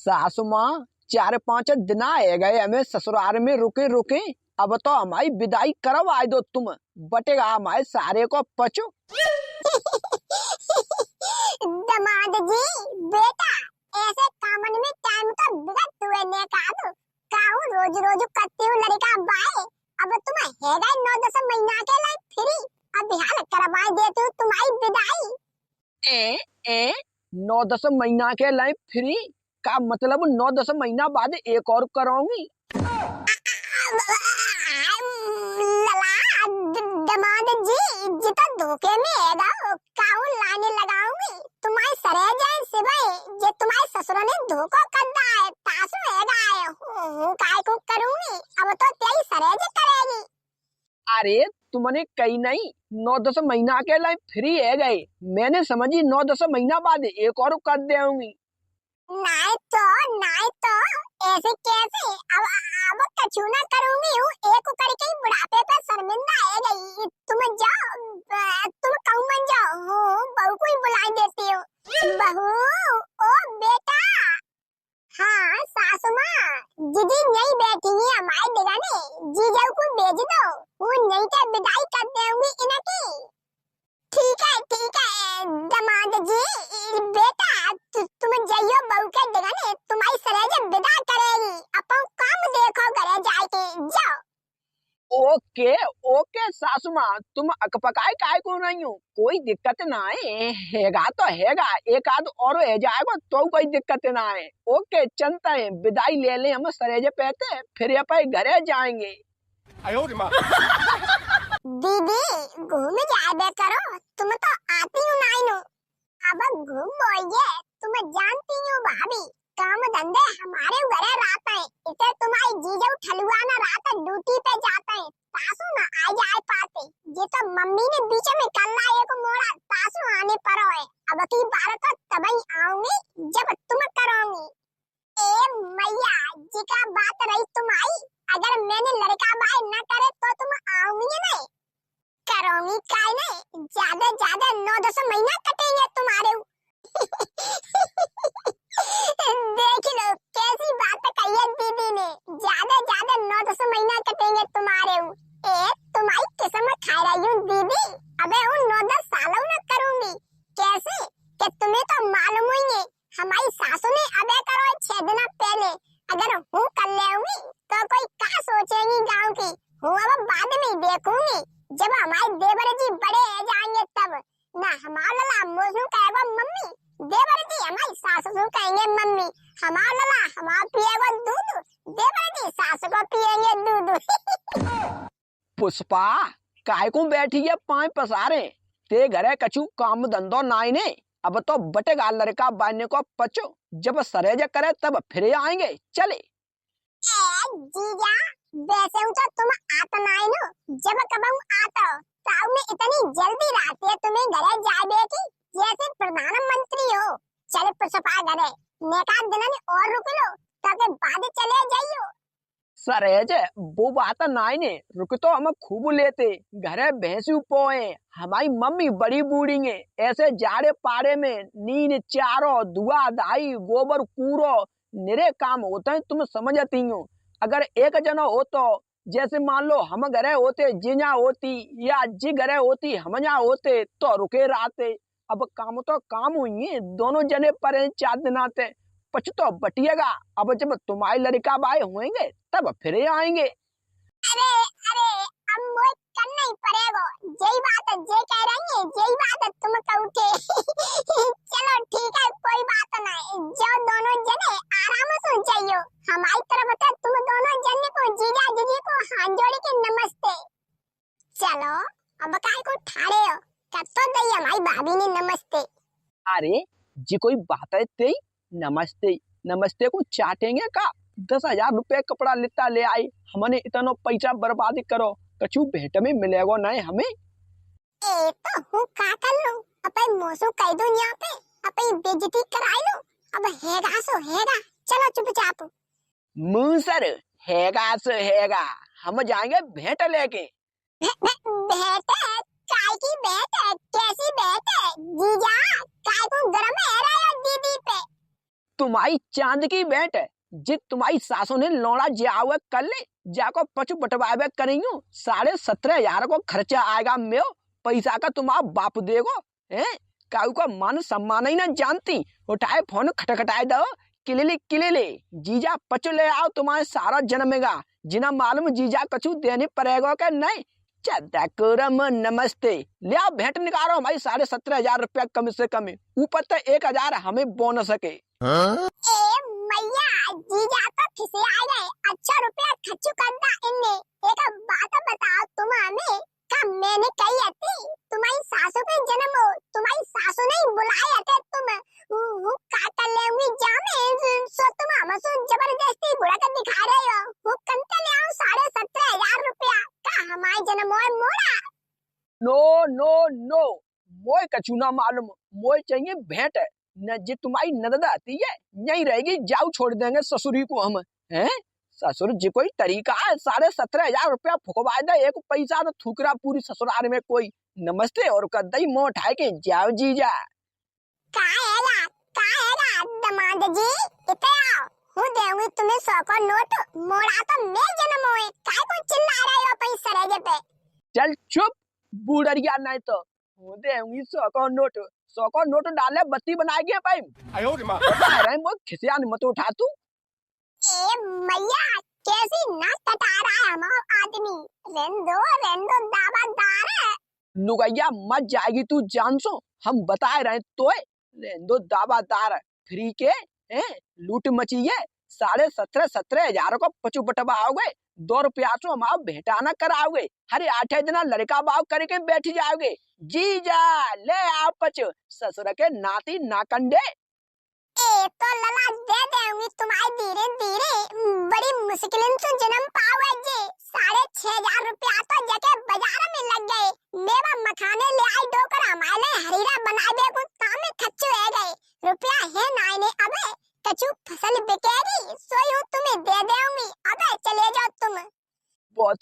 सासू माँ 4-5 दिन आए गए हमें ससुराल में रुके रुके। अब तो हमारी विदाई करवा दो तुम, बटेगा हमारे सारे को पचो। दमाद जी बेटा ऐसे कामन में टाइम तो बिगड़ हुए ने कादू काहू रोज रोज करती हूँ लड़का बाए। अब तुम हैगा 9-10 महीना के लिए फ्री, अब हाल करवा देती हूँ तुम्हारी विदाई। ए 9-10 महीना के लिए फ्री का मतलब 9-10 महीना बाद एक और कराऊंगी। दमाद जी जितना धोखे में हैगा काहू लाने लगाऊंगी तुम्हारे सरे जाए सिवाय जे तुम्हारे ससुर ने धोखा कर दा है तासु हैगा है हूँ काय को करूंगी। अब तो तेरी सरे जे करेगी। अरे तुमने कही नहीं 9-10 महीना के लिए फ्री है गए, मैंने समझी 9-10 महीना बाद एक और कर देऊंगी। नहीं तो ऐसे कैसे। अब कछु ना करूंगी हूँ एक करके ही बुढ़ापे पे शर्मिंदा है गई। तुम जाओ तुम कहूँ मन जाओ हूँ बहू को ही बुला देती हूँ। बहू ओ बेटा। हाँ सासू माँ जीजी यही बैठी है हमारे दिगाने, जीजा को भेज दो वो नहीं तो विदाई कर देंगी इनकी। ठीक है दमाद जी बेटा तुम जाइयो बहू के दिगाने तुम्हारी सरेज विदा करेगी। अपन काम देखो घरे जाके जाओ। ओके सासू माँ तुम अकपकाए काय को नहीं हो, कोई दिक्कत ना हैगा तो हैगा, एक आध और है जाएगा तो कोई दिक्कत ना है। ओके चलते हैं, विदाई ले ले हम सरेजे पहते फिर अपन घरे जाएंगे। दीदी घूम जाए करो तुम तो आती हूँ नहीं नो। अब घूम बोइए तुम जानती हूँ भाभी काम धंधे हमारे घरे रहते हैं, इसे तुम्हारी जीजा ठलुआ ना रात ड्यूटी पे जाते हैं तासु ना आ जाए पाते। ये तो मम्मी ने बीच में कल्ला एक मोड़ा तासु आने पर है। अब की बार तो तभी आऊंगी जब तुम करोगी। ए मैया जी का बात रही तुम्हारी, अगर मैंने लड़का बाय न करे तो तुम आओगी नहीं करोगी काय नहीं, ज्यादा 9-10 महीना कटेंगे तुम्हारे। देख लो कैसी बात कही है दीदी ने, ज्यादा 9-10 महीना कटेंगे तुम्हारे। तुम्हारी किस्मत खा रही हूँ दीदी, अबे हूँ 9-10 सालों में करूंगी। कैसे कि तुम्हें तो मालूम ही है हमारी सासू ने अबे करो 6 दिन पहले, अगर हूँ कर लेंगी तो कोई क्या सोचेगी गाँव की। हूँ अब बाद में देखूंगी जब हमारे देवर जी बड़े हो जाएंगे तब ना हमारा लला मोसू कहेगा मम्मी, देवर जी हमारी सासू कहेंगे मम्मी, हमारा लला हमारा पिएगा दूध, देवर जी सासू को पिएंगे दूध। पुष्पा काय को बैठी है पाए पसारे, ते घरे कछु काम धंधो नाई ने, अब तो बटेगा लड़का बाने को पचो, जब सरेज करे तब फिर आएंगे चले। जीजा वैसे तो तुम आता नहीं नो, जब कबहू आता हो ताऊ में इतनी जल्दी रहती है तुम्हें घरे जाए की जैसे प्रधानमंत्री हो। चले पुष्पा घरे नेका दिन और रुक लो ताकि बाद चले जाइयो। सरेज वो बात नाई ने, रुक तो हम खूब लेते, घरे भैंसू पोए हमारी मम्मी बड़ी बूढ़ी है, ऐसे जाड़े पाड़े में नीन चारो धुआ दाई गोबर कूड़ो निरे काम होते हैं तुम समझती हो। अगर एक जना हो तो जैसे मान लो हम घरे होते जिना होती या जी घरे होती हम यहाँ होते तो रुके रहते। अब काम तो काम हुई है, दोनों जने पर 4 दिन आते पछ तो बटिएगा। अब जब तुम्हारे लड़का बाय होंगे तब फिर आएंगे। अरे अब मोए करना ही पड़ेगा, यही बात है जे कह रही है यही बात है तुम कहूटे। चलो ठीक है कोई बात नहीं, जो दोनों जने आराम से जाइयो। हमारी तरफ से तुम दोनों जने को जीजा जीजी को हाथ जोड़ के नमस्ते। चलो अब काय को ठाड़े हो कर तो दई हमारी भाभी ने नमस्ते। अरे जी कोई बात है ते नमस्ते को चाटेंगे का, 10,000 रुपए कपड़ा लिता ले आई, हमने इतना पैसा बर्बाद करो कछु भेंट में मिलेगा नहीं हमें। ए तो हूँ का कर लो अपन मोसू कह दो यहाँ पे अपन बेइज्जती कराई लो। अब हैगा सो हैगा, चलो चुपचाप। मूसर हैगा सो हैगा, हम जाएंगे भेंट लेके। भेंट काय की भेंट कैसी भेंट जीजा, काय को गरम है रहा दीदी पे। तुम्हारी चांद की भेंट है जी। तुम्हारी सासों ने लौड़ा जावे कर ले, जाको पचु बटवावे करेंगे। 17,500 को खर्चा आएगा मेरो पैसा का, तुम्हारा बाप देगो है। काऊ का मान सम्मान ही ना जानती। उठाए फोन खटखटाए दो, किले जीजा पचु ले आओ, तुम्हारे सारा जन्मेगा। जिना मालूम जीजा कछु देने पड़ेगा क्या नहीं। चदकुरम नमस्ते, ले आओ भेंट निकालो हमारी 17,500 रुपया कम से कम, ऊपर तो 1,000 हमें बोनस के। ए मैया, जीजा तो खिसे आ गए। अच्छा रुपया खर्च करना इनने। एक बात बताओ तुम हमें, का मैंने कही थी तुम्हारी सासू के जन्म हो, तुम्हारी सासू ने बुलाए थे तुम। वो का कर लेंगी जामे, सो तुम हमसे जबरदस्ती बुला कर दिखा रहे हो। वो कंते ले आओ 17,500 रुपया का हमारे जन्म हो मोड़ा। नो नो नो, मोए कछु ना मालूम, मोए चाहिए भेंट है न। जी तुम्हारी ननद आती है यही रहेगी, जाओ छोड़ देंगे ससुरी को हम हैं। ससुर जी कोई तरीका है, 17,500 रुपया फुकवा दे, एक पैसा तो थूकरा पूरी ससुराल में कोई। नमस्ते और कदई मुंह उठाए के जाओ जीजा। का हैगा दमाद जी, इते आओ, हूँ देंगी तुम्हें 100 का नोट। मोड़ा तो मैं जन्म हुए, काय को चिल्ला रहे हो अपनी सरेजे पे। चल चुप बूढ़िया, नहीं तो हूँ देंगी 100 का नोट। 100 का नोट डाले बत्ती बना गया भाई। अरे मुझ खिसियान मत उठा तू। ए मैया, कैसी नाक कटा रहा है हमारा आदमी। रेंदो दावादार है। लुगैया मत जाएगी तू जान सो, हम बताए रहे तो रेंदो दावादार फ्री के हैं। लूट मची है, 17,500 को पचू बटवाओगे, 2 रुपया सो हमारा भेटाना कराओगे। हरे 8 दिन लड़का बाव करके बैठ जाओगे। जीजा ले आओ पचू, ससुर के नाती नाकंडे। ए तो लला दे देंगी तुम्हारे धीरे धीरे, बड़ी मुश्किल से जन्म पाओगे जी। 6,500 रुपया तो जके बाजार में लग गए। मेवा मखाने ले आई डोकर हमारे हरीरा बना दे को तामे खच्चू है गए। रुपया है नाइने, अबे कछु फसल बिकेगी, सोई हूँ तुम्हें दे देंगी। अबे चले जाओ तुम। बहुत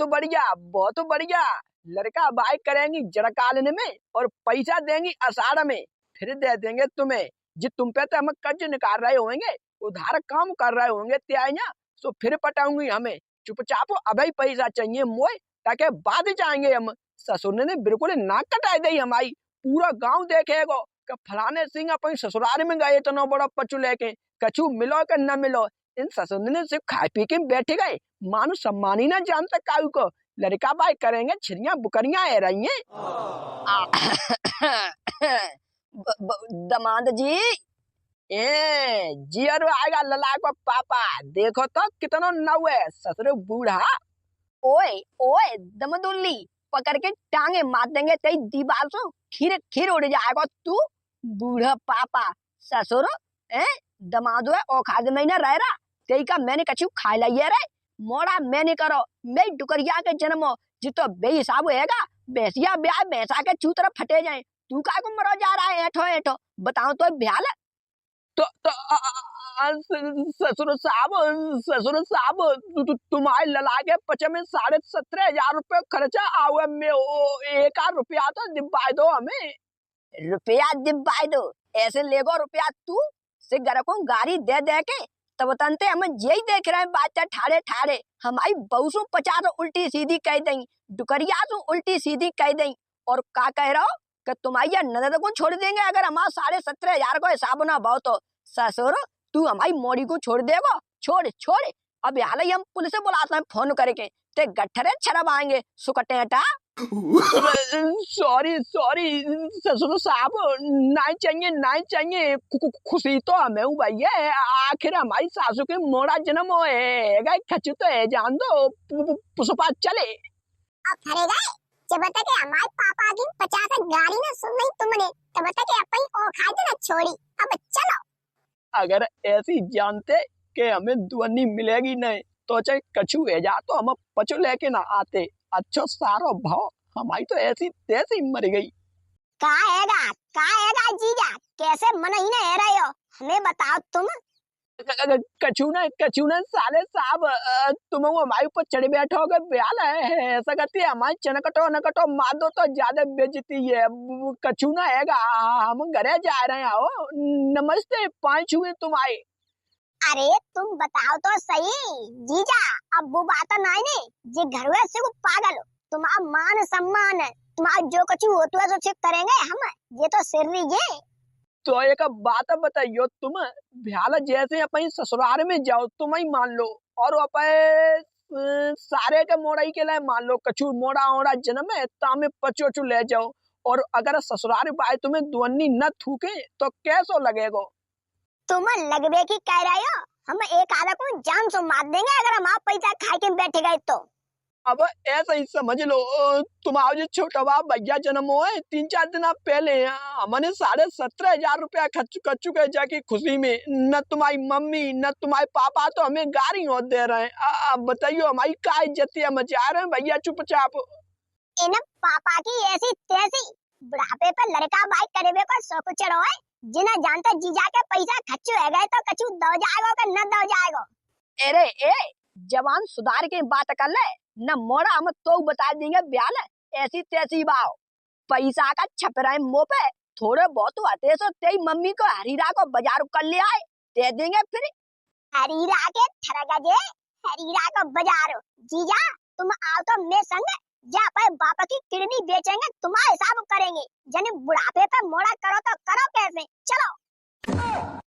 बढ़िया, लड़का बाई करेंगी जड़कालन में और पैसा देंगी आषाढ़ में, फिर दे देंगे तुम्हें। जी तुम पे तो हम कर्ज निकाल रहे होंगे, उधार काम कर रहे होंगे त्याइया, तो फिर पटाऊंगी हमें। चुपचाप अभी पैसा चाहिए मोए, ताकि बाद जाएंगे हम। ससुर ने बिल्कुल नाक कटाई दी हमारी। पूरा गांव देखेगो कि फलाने सिंह अपने ससुराल में गए इतना बड़ा पचू लेके, कछु मिलो कि न मिलो। इन ससुर ने सिर्फ खाए पी के बैठ गए, मानो सम्मान ही ना जानता काऊ को। लड़का बाई करेंगे, छिड़िया बुकरियां आ रही हैं। दमाद जी, ए जियर आएगा लला को पापा, देखो तो कितना नव है ससुर बूढ़ा। ओए दमदुल्ली, पकड़ के टांगे मार देंगे तेरी दीवार से, खीर उड़ जाएगा तू। बूढ़ा पापा ससुर है दमाद है, औखाद में ना रह रहा तेरी का मैंने कछु खा लिया रे। मोड़ा मैंने करो, मैं डुकरिया के जन्म जितो बेहिसाब होएगा। भैंसिया ब्याह भैंसा के चूतरा फटे जाए, तू का को मरो जा रहा है एठो बताओ तो भ्याल। तो ससुर साहब तुम्हारे लला के पचे में 17,500 रुपये खर्चा आवे में, 1 रुपया तो दिब्बाई दो हमें। रुपया दिब्बाई दो, ऐसे लेगो रुपया तू से घर को गाड़ी दे दे के तब तनते हम यही देख रहे हैं। बात ठाड़े हमारी बहू सु 50 उल्टी सीधी कह दें, डुकरिया सु उल्टी सीधी कह दें। और का कह रहा हो कि तुम्हारी ननद को छोड़ देंगे अगर हमारा 17,500 को हिसाब ना भाव तो। ससुर तू हमारी मोड़ी को छोड़ देगा, छोड़। अब हाल ही हम पुलिस से बुलाते हैं फोन करके, ते गठरे छरब आएंगे सुकटेटा। सॉरी ससुर साहब, नहीं चाहिए। खुशी तो हमें हूँ भैया, आखिर हमारी सासू के मोड़ा जन्म होएगा, खचू तो है जान दो पुष्पा चले। अब फरे गए जब तक हमारे पापा की 50 गाड़ी ना सुन नहीं तुमने, तब तक अपनी औकात ना छोड़ी। अब चलो। अगर ऐसी जानते कि हमें दुआनी मिलेगी नहीं तो चाहे कछु है जा तो हम पचू लेके ना आते। अच्छा सारो भाव हमारी तो ऐसी तैसी मर गई। का हैगा जीजा, कैसे मन ही ना रहे हो, हमें बताओ तुम। कछु ना साले साहब, तुम वो हमारे ऊपर चढ़ बैठोगे ब्याल है ऐसा करती है। हमारे चनकटो मार दो तो ज्यादा बेइज्जती है। कछु ना हैगा, हम घरे जा रहे हैं। आओ नमस्ते, 5 हुए तुम आए। अरे तुम बताओ तो सही जीजा, अब वो बात नहीं ने जे घर में से वो पागल हो, तुम्हारा मान सम्मान है, तुम्हारा जो कुछ होता है सो चेक करेंगे हम, ये तो सिर ये। तो एक बात बताइयो तुम, भ्याला जैसे अपन ससुराल में जाओ तुम ही मान लो, और अपन सारे के मोड़ा ही के लिए मान लो कछु मोड़ा ओड़ा जन्म है तामे पचो चु ले जाओ, और अगर ससुराल बाई तुम्हें दुअन्नी न थूके तो कैसो लगेगो? तुम लगबे की कह रहे हो, हम एक आधा को जान से मार देंगे अगर हम आप पैसा खा के बैठ गए तो। अब ऐसा ही समझ लो, तुम्हारा जो छोटा बाप भैया जन्म हुआ है 3-4 दिन पहले हमने 17,500 रुपया खर्च कर चुके जाके खुशी में, न तुम्हारी मम्मी न तुम्हारे पापा तो हमें गाड़ी और दे रहे हैं। अब बताइयो हमारी क्या इज्जत है, मचा रहे हैं भैया चुपचाप। इन पापा की ऐसी तैसी बुढ़ापे पर लड़का बाइक करेबे पर सो कुछ है, जिन्हें जानता जीजा के पैसा खर्च हो गए तो कछु दो जाएगा कि न दो जाएगा। अरे ए जवान सुधार के बात कर ले, न मोड़ा हम तो बता देंगे ब्याल ऐसी तैसी बाव, पैसा का छप रहे मुंह पे, थोड़े बहुत आते सो तेरी मम्मी को हरीरा को बाजार कर ले आए, दे देंगे फिर। हरीरा के थरगजे, हरीरा को बाजार जीजा, तुम आओ तो मैं संग जा पे बापा की किडनी बेचेंगे, तुम्हारा हिसाब करेंगे, जने बुढ़ापे पे मोड़ा करो तो करो कैसे, चलो।